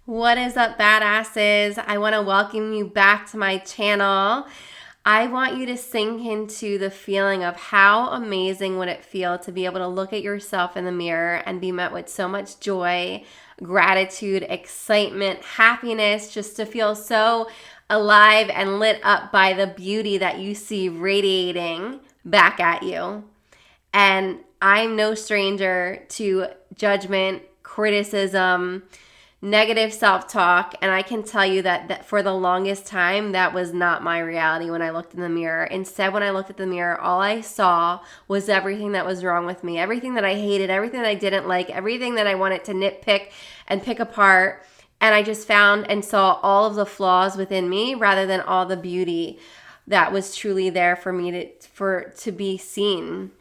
What is up, badasses? I want to welcome you back to my channel. I want you to sink into the feeling of how amazing would it feel to be able to look at yourself in the mirror and be met with so much joy, gratitude, excitement, happiness, just to feel so alive and lit up by the beauty that you see radiating back at you. And I'm no stranger to judgment, criticism, negative self-talk, and I can tell you that for the longest time that was not my reality when I looked in the mirror. Instead, when I looked at the mirror, all I saw was everything that was wrong with me, everything that I hated, everything that I didn't like, everything that I wanted to nitpick and pick apart. And I just found and saw all of the flaws within me rather than all the beauty that was truly there for me to be seen.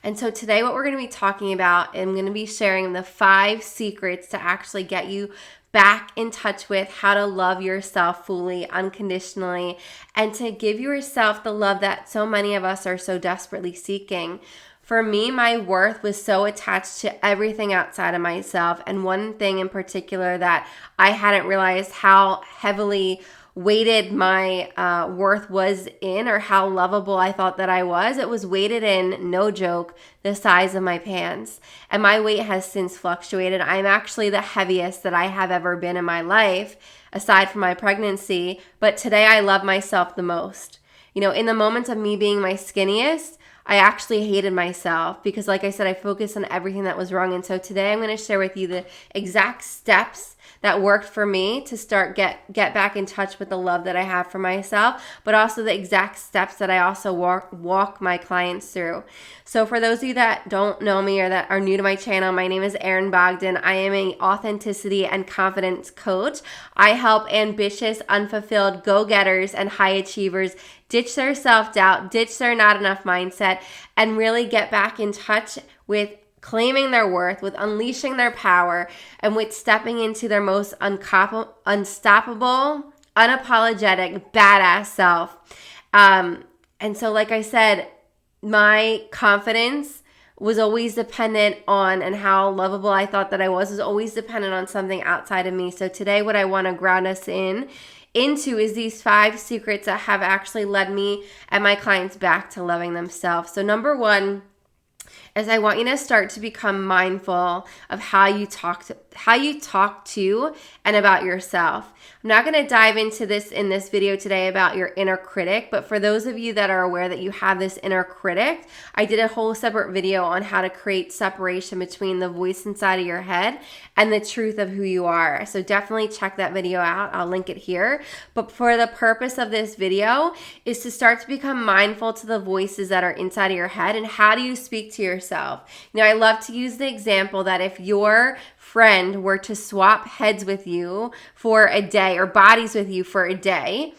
And so today what we're going to be talking about, I'm going to be sharing the 5 secrets to actually get you back in touch with how to love yourself fully, unconditionally, and to give yourself the love that so many of us are so desperately seeking. For me, my worth was so attached to everything outside of myself. And one thing in particular that I hadn't realized how heavily weighted my worth was in, or how lovable I thought that I was. It was weighted in, no joke, the size of my pants. And my weight has since fluctuated. I'm actually the heaviest that I have ever been in my life, aside from my pregnancy. But today I love myself the most. You know, in the moments of me being my skinniest, I actually hated myself because, like I said, I focused on everything that was wrong. And so today I'm going to share with you the exact steps that worked for me to start get back in touch with the love that I have for myself, but also the exact steps that I also walk my clients through. So for those of you that don't know me or that are new to my channel, my name is Erin Bogdan. I am an authenticity and confidence coach. I help ambitious, unfulfilled go-getters and high achievers ditch their self-doubt, ditch their not enough mindset, and really get back in touch with claiming their worth, with unleashing their power, and with stepping into their most unstoppable, unapologetic, badass self. And so, like I said, my confidence was always dependent on, and how lovable I thought that I was always dependent on something outside of me. So today what I want to ground us into is these 5 secrets that have actually led me and my clients back to loving themselves. So number 1 is I want you to start to become mindful of how you talk to and about yourself. I'm not going to dive into this in this video today about your inner critic, but for those of you that are aware that you have this inner critic, I did a whole separate video on how to create separation between the voice inside of your head and the truth of who you are. So definitely check that video out. I'll link it here. But for the purpose of this video is to start to become mindful to the voices that are inside of your head, and how do you speak to yourself. You know, I love to use the example that if your friend were to swap heads with you for a day, or bodies with you for a day,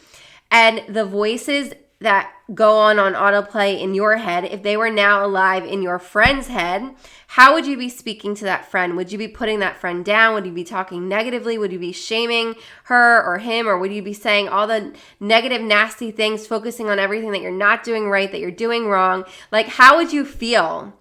and the voices that go on autoplay in your head, if they were now alive in your friend's head, how would you be speaking to that friend? Would you be putting that friend down? Would you be talking negatively? Would you be shaming her or him? Or would you be saying all the negative, nasty things, focusing on everything that you're not doing right, that you're doing wrong? Like, how would you feel,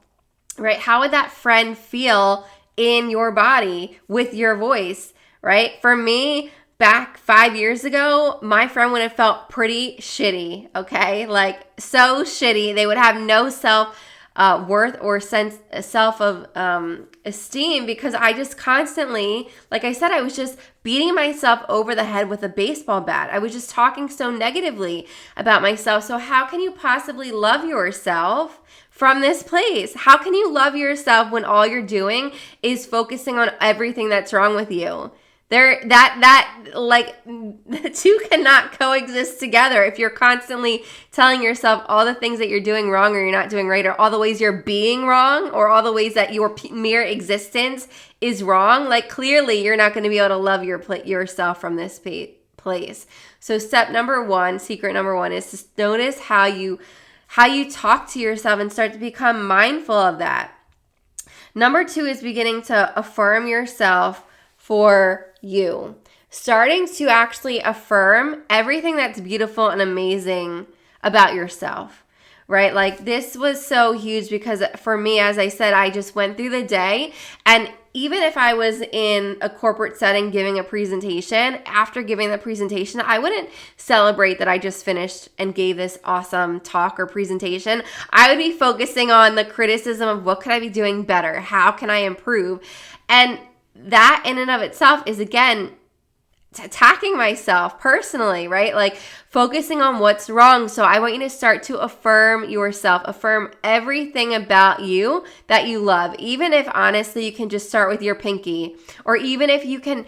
right? How would that friend feel in your body with your voice, right? For me, back 5 years ago, my friend would have felt pretty shitty, okay? Like, so shitty. They would have no self-worth or self of esteem, because I just constantly, like I said, I was just beating myself over the head with a baseball bat. I was just talking so negatively about myself. So how can you possibly love yourself from this place? How can you love yourself when all you're doing is focusing on everything that's wrong with you? The two cannot coexist together. If you're constantly telling yourself all the things that you're doing wrong or you're not doing right, or all the ways you're being wrong, or all the ways that your mere existence is wrong, like, clearly you're not going to be able to love yourself from this place. So secret number 1 is to notice how you talk to yourself and start to become mindful of that. Number 2 is beginning to affirm yourself for you. Starting to actually affirm everything that's beautiful and amazing about yourself, right? Like, this was so huge because for me, as I said, I just went through the day, and even if I was in a corporate setting giving a presentation, after giving the presentation, I wouldn't celebrate that I just finished and gave this awesome talk or presentation. I would be focusing on the criticism of what could I be doing better? How can I improve? And that in and of itself is, again, attacking myself personally, right? Like focusing on what's wrong. So I want you to start to affirm yourself, affirm everything about you that you love. Even if honestly you can just start with your pinky, or even if you can,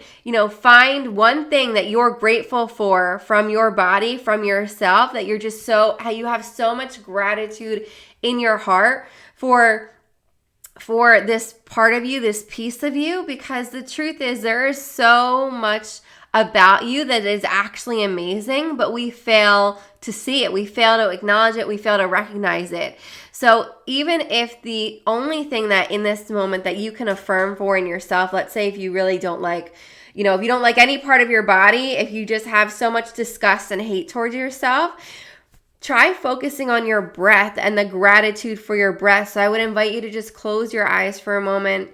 find one thing that you're grateful for from your body, from yourself, that you're just you have so much gratitude in your heart for this part of you, this piece of you, because the truth is there is so much about you that is actually amazing, but we fail to see it. We fail to acknowledge it. We fail to recognize it. So even if the only thing that in this moment that you can affirm for in yourself, let's say if you really don't like, if you don't like any part of your body, if you just have so much disgust and hate towards yourself, try focusing on your breath and the gratitude for your breath. So I would invite you to just close your eyes for a moment,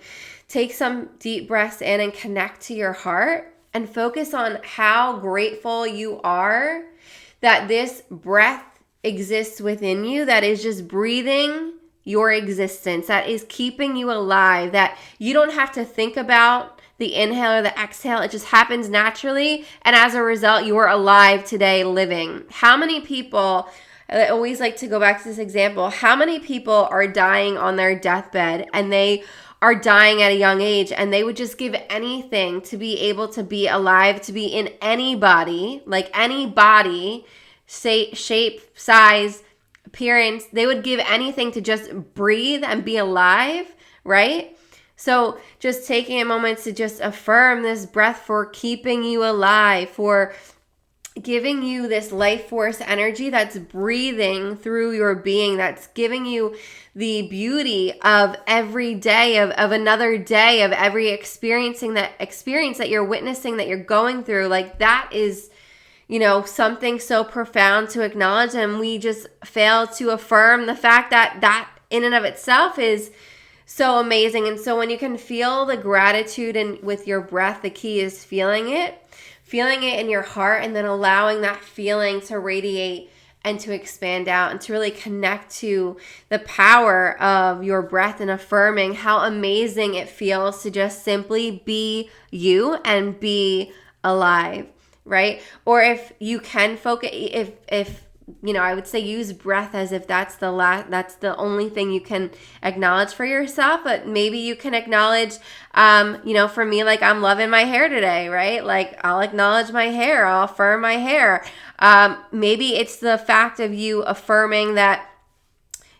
take some deep breaths in and connect to your heart and focus on how grateful you are that this breath exists within you, that is just breathing your existence, that is keeping you alive, that you don't have to think about the inhale or the exhale. It just happens naturally. And as a result, you are alive today living. How many people, I always like to go back to this example, how many people are dying on their deathbed and they are dying at a young age and they would just give anything to be able to be alive, to be in any body, like any body, shape, size, appearance. They would give anything to just breathe and be alive, right? So just taking a moment to just affirm this breath for keeping you alive, for giving you this life force energy that's breathing through your being, that's giving you the beauty of every day, of another day, of every experience that you're witnessing, that you're going through. Like that is, something so profound to acknowledge, and we just fail to affirm the fact that in and of itself is so amazing. And so when you can feel the gratitude and with your breath, the key is feeling it in your heart, and then allowing that feeling to radiate and to expand out and to really connect to the power of your breath, and affirming how amazing it feels to just simply be you and be alive, right? Or if you can focus, if I would say use breath as if that's the only thing you can acknowledge for yourself. But maybe you can acknowledge, for me, like I'm loving my hair today, right? Like I'll acknowledge my hair, I'll affirm my hair. Maybe it's the fact of you affirming that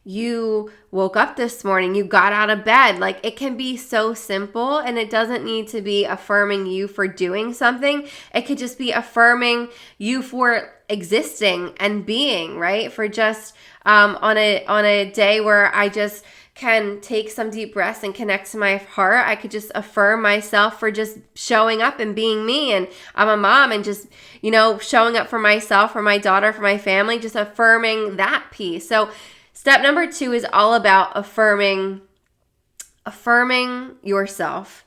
you woke up this morning, you got out of bed. Like it can be so simple, and it doesn't need to be affirming you for doing something. It could just be affirming you for existing and being, right? For just on a day where I just can take some deep breaths and connect to my heart, I could just affirm myself for just showing up and being me. And I'm a mom, and just, showing up for myself, for my daughter, for my family, just affirming that piece. So step number 2 is all about affirming yourself.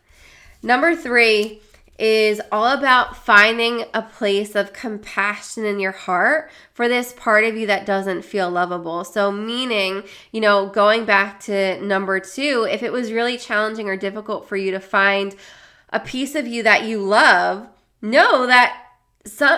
Number 3 is all about finding a place of compassion in your heart for this part of you that doesn't feel lovable. So meaning, going back to number 2, if it was really challenging or difficult for you to find a piece of you that you love, know that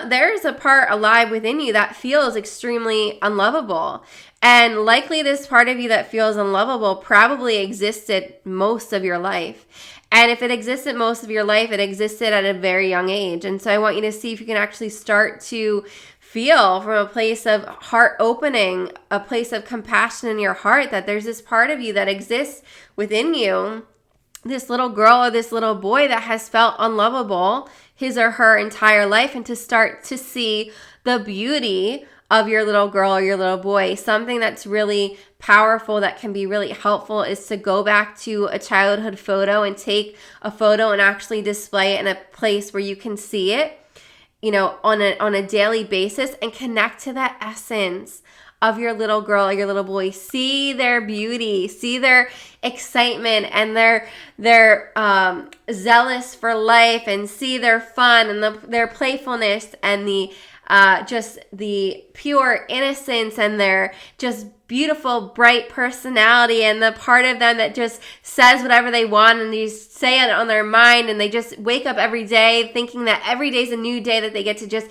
there's a part alive within you that feels extremely unlovable. And likely this part of you that feels unlovable probably existed most of your life. And if it existed most of your life, it existed at a very young age. And so I want you to see if you can actually start to feel from a place of heart opening, a place of compassion in your heart, that there's this part of you that exists within you, this little girl or this little boy that has felt unlovable his or her entire life, and to start to see the beauty of your little girl or your little boy. Something that's really powerful that can be really helpful is to go back to a childhood photo and take a photo and actually display it in a place where you can see it, on a daily basis, and connect to that essence of your little girl or your little boy. See their beauty, see their excitement, and their zealous for life, and see their fun and their playfulness, and the just the pure innocence, and their just beautiful, bright personality, and the part of them that just says whatever they want, and they say it on their mind, and they just wake up every day thinking that every day is a new day, that they get to just,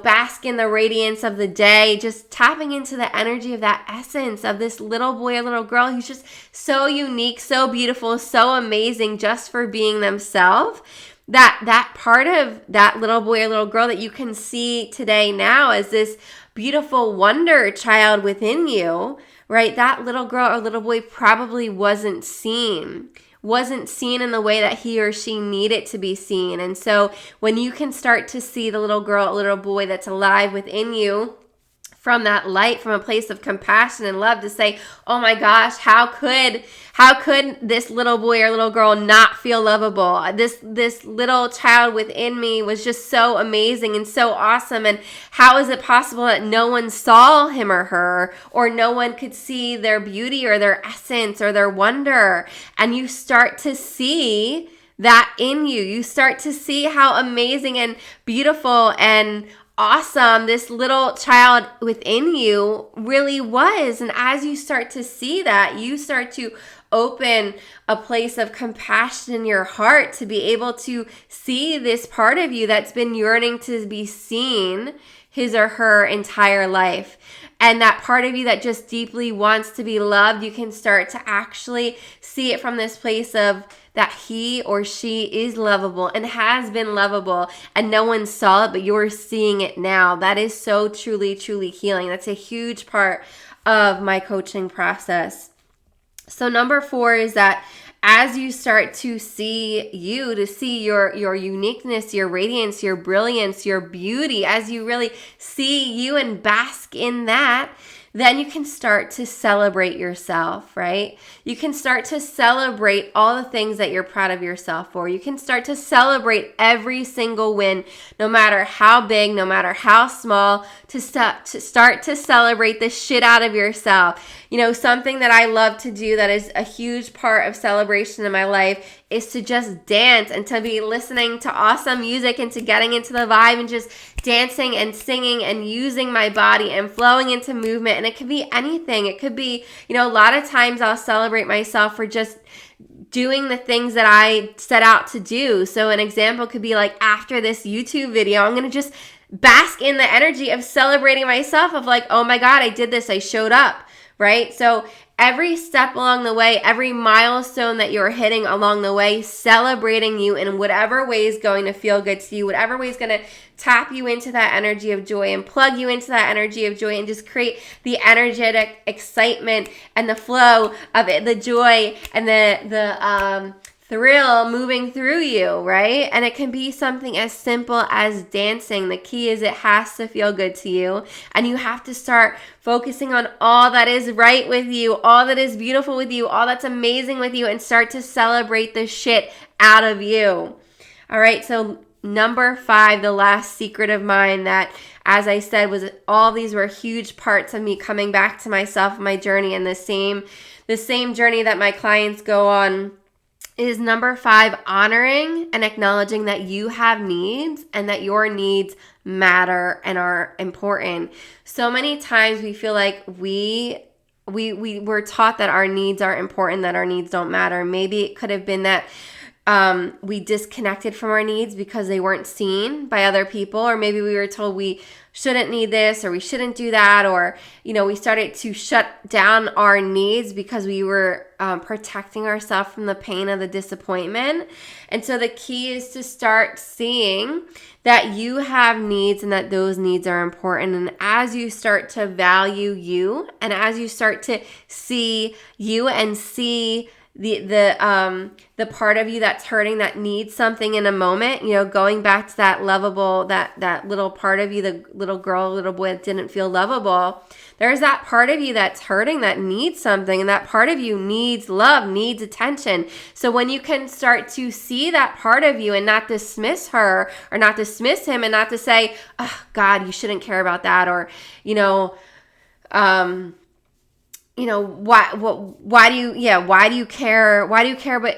bask in the radiance of the day, just tapping into the energy of that essence of this little boy or little girl who's just so unique, so beautiful, so amazing just for being themselves. That part of that little boy or little girl that you can see today now as this beautiful wonder child within you, right? That little girl or little boy probably wasn't seen in the way that he or she needed to be seen. And so when you can start to see the little girl or little boy that's alive within you from that light, from a place of compassion and love, to say, oh my gosh, how could this little boy or little girl not feel lovable? This little child within me was just so amazing and so awesome, and how is it possible that no one saw him or her, or no one could see their beauty or their essence or their wonder? And you start to see that in you. You start to see how amazing and beautiful and awesome this little child within you really was. And as you start to see that, you start to open a place of compassion in your heart to be able to see this part of you that's been yearning to be seen his or her entire life. And that part of you that just deeply wants to be loved, you can start to actually see it from this place of that he or she is lovable and has been lovable, and no one saw it, but you're seeing it now. That is so truly, truly healing. That's a huge part of my coaching process. So number 4 is that as you start to see you, to see your uniqueness, your radiance, your brilliance, your beauty, as you really see you and bask in that, then you can start to celebrate yourself, right? You can start to celebrate all the things that you're proud of yourself for. You can start to celebrate every single win, no matter how big, no matter how small, to start to celebrate the shit out of yourself. Something that I love to do that is a huge part of celebration in my life is to just dance, and to be listening to awesome music, and to getting into the vibe and just dancing and singing and using my body and flowing into movement. And it could be anything. It could be, a lot of times I'll celebrate myself for just doing the things that I set out to do. So an example could be like, after this YouTube video, I'm going to just bask in the energy of celebrating myself, of like, oh my God, I did this. I showed up, right? So every step along the way, every milestone that you're hitting along the way, celebrating you in whatever way is going to feel good to you, whatever way is going to tap you into that energy of joy and plug you into that energy of joy, and just create the energetic excitement and the flow of it, the joy and the thrill moving through you, right? And it can be something as simple as dancing. The key is it has to feel good to you, and you have to start focusing on all that is right with you, all that is beautiful with you, all that's amazing with you, and start to celebrate the shit out of you. All right, so number 5, the last secret of mine that, as I said, was all these were huge parts of me coming back to myself, my journey, and the same journey that my clients go on, is number 5, honoring and acknowledging that you have needs and that your needs matter and are important. So many times we feel like we were taught that our needs are important, that our needs don't matter. Maybe it could have been that we disconnected from our needs because they weren't seen by other people, or maybe we were told we shouldn't need this or we shouldn't do that, or we started to shut down our needs because we were protecting ourselves from the pain of the disappointment. And so the key is to start seeing that you have needs and that those needs are important. And as you start to value you, and as you start to see you and see the part of you that's hurting, that needs something in a moment, going back to that lovable, that little part of you, the little girl, little boy that didn't feel lovable, there's that part of you that's hurting, that needs something, and that part of you needs love, needs attention. So when you can start to see that part of you and not dismiss her or not dismiss him, and not to say, oh God, you shouldn't care about that, or why do you care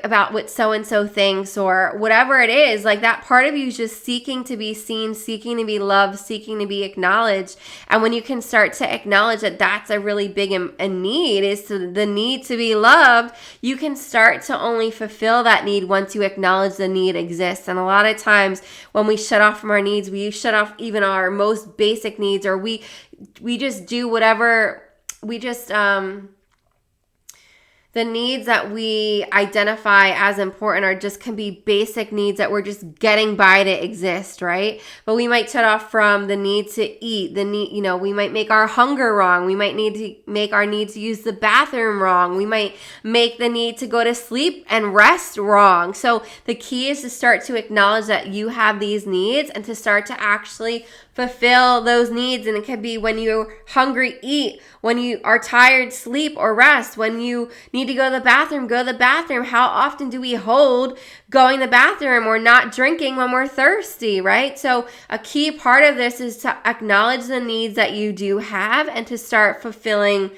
about what so and so thinks, or whatever it is. Like, that part of you is just seeking to be seen, seeking to be loved, seeking to be acknowledged. And when you can start to acknowledge that that's a really big a need, is the need to be loved, you can start to only fulfill that need once you acknowledge the need exists. And a lot of times when we shut off from our needs, we shut off even our most basic needs, or we just do whatever. We just, the needs that we identify as important can be basic needs that we're just getting by to exist, right? But we might shut off from the need to eat, we might make our hunger wrong. We might need to make our need to use the bathroom wrong. We might make the need to go to sleep and rest wrong. So the key is to start to acknowledge that you have these needs and to start to actually fulfill those needs. And it could be when you're hungry, eat. When you are tired, sleep or rest. When you need to go to the bathroom, go to the bathroom. How often do we hold going to the bathroom or not drinking when we're thirsty, right? So a key part of this is to acknowledge the needs that you do have and to start fulfilling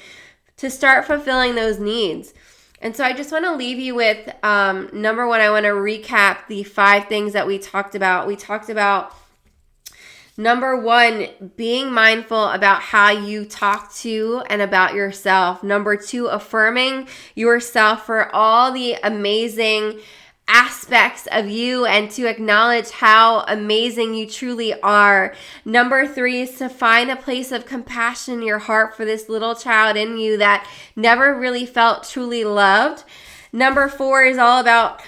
those needs. And so I just want to leave you with, number one, I want to recap the 5 things that we talked about. We talked about, number one, being mindful about how you talk to and about yourself. Number 2, affirming yourself for all the amazing aspects of you and to acknowledge how amazing you truly are. Number 3 is to find a place of compassion in your heart for this little child in you that never really felt truly loved. Number 4 is all about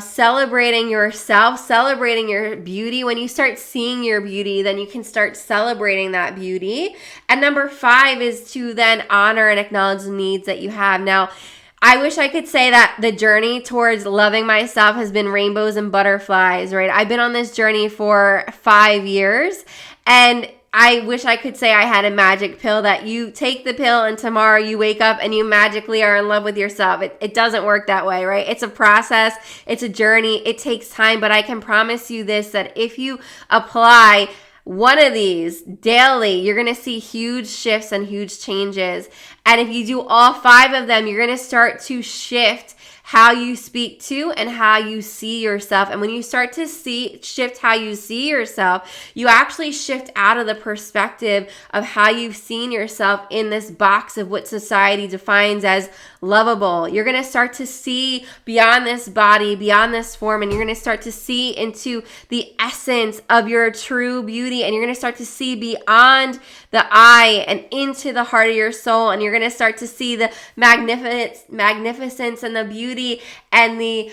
celebrating yourself, celebrating your beauty. When you start seeing your beauty, then you can start celebrating that beauty. And number 5 is to then honor and acknowledge the needs that you have. Now, I wish I could say that the journey towards loving myself has been rainbows and butterflies, right? I've been on this journey for 5 years, and I wish I could say I had a magic pill that you take the pill and tomorrow you wake up and you magically are in love with yourself. It doesn't work that way, right? It's a process. It's a journey. It takes time. But I can promise you this, that if you apply one of these daily, you're going to see huge shifts and huge changes. And if you do all 5 of them, you're going to start to shift how you speak to and how you see yourself. And when you start to shift how you see yourself, you actually shift out of the perspective of how you've seen yourself in this box of what society defines as lovable. You're going to start to see beyond this body, beyond this form, and you're going to start to see into the essence of your true beauty, and you're going to start to see beyond the eye and into the heart of your soul, and you're going to start to see the magnificence and the beauty and the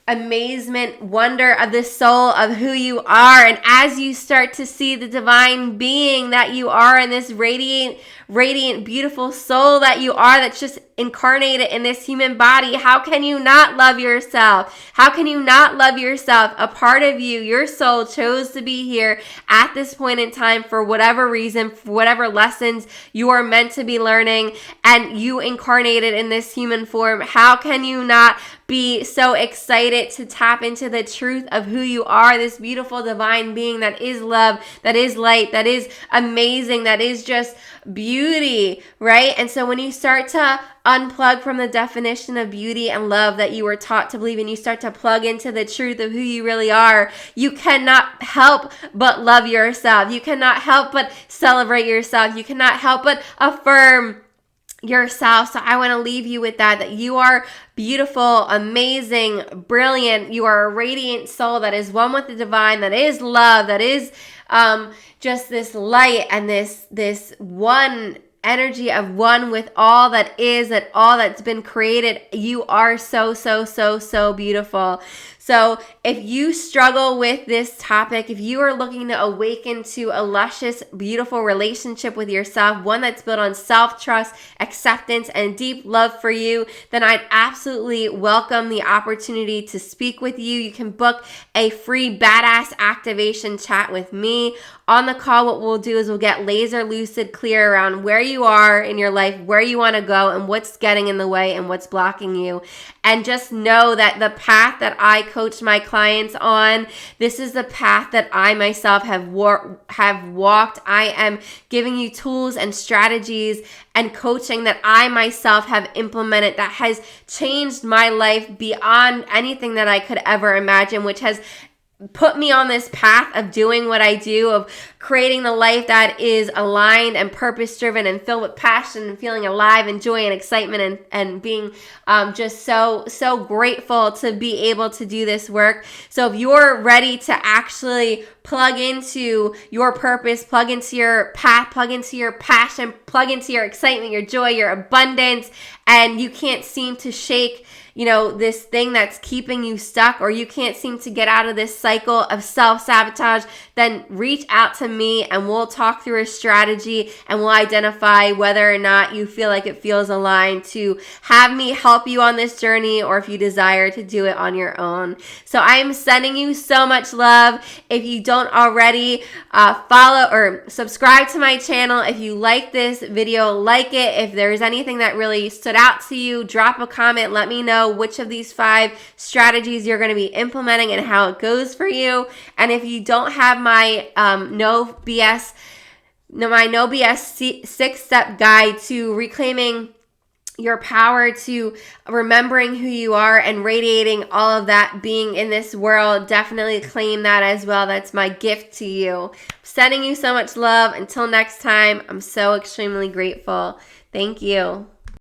amazement, wonder of the soul of who you are. And as you start to see the divine being that you are, and this radiant, beautiful soul that you are, that's just incarnated in this human body, how can you not love yourself? How can you not love yourself? A part of you, your soul, chose to be here at this point in time for whatever reason, for whatever lessons you are meant to be learning, and you incarnated in this human form. How can you not be so excited to tap into the truth of who you are, this beautiful divine being that is love, that is light, that is amazing, that is just beauty, right? And so when you start to unplug from the definition of beauty and love that you were taught to believe, and you start to plug into the truth of who you really are, you cannot help but love yourself. You cannot help but celebrate yourself. You cannot help but affirm yourself. So I want to leave you with that you are beautiful, amazing, brilliant. You are a radiant soul that is one with the divine, that is love, that is just this light and this one energy of one with all that is, that all that's been created. You are so, so, so, so beautiful. So if you struggle with this topic, if you are looking to awaken to a luscious, beautiful relationship with yourself, one that's built on self-trust, acceptance, and deep love for you, then I'd absolutely welcome the opportunity to speak with you. You can book a free badass activation chat with me. On the call, what we'll do is we'll get laser lucid clear around where you are in your life, where you want to go, and what's getting in the way and what's blocking you. And just know that the path that I coach my clients on. This is the path that I myself have walked. I am giving you tools and strategies and coaching that I myself have implemented that has changed my life beyond anything that I could ever imagine, which has put me on this path of doing what I do, of creating the life that is aligned and purpose-driven and filled with passion and feeling alive and joy and excitement and being just so grateful to be able to do this work. So if you're ready to actually plug into your purpose, plug into your path, plug into your passion, plug into your excitement, your joy, your abundance, and you can't seem to shake this thing that's keeping you stuck, or you can't seem to get out of this cycle of self-sabotage, then reach out to me and we'll talk through a strategy and we'll identify whether or not you feel like it feels aligned to have me help you on this journey, or if you desire to do it on your own. So I'm sending you so much love. If you don't already, follow or subscribe to my channel. If you like this video, like it. If there's anything that really stood out to you, drop a comment. Let me know which of these 5 strategies you're going to be implementing and how it goes for you. And if you don't have my no BS 6-step guide to reclaiming your power, to remembering who you are and radiating all of that being in this world, definitely claim that as well. That's my gift to you. Sending you so much love. Until next time, I'm so extremely grateful. Thank you.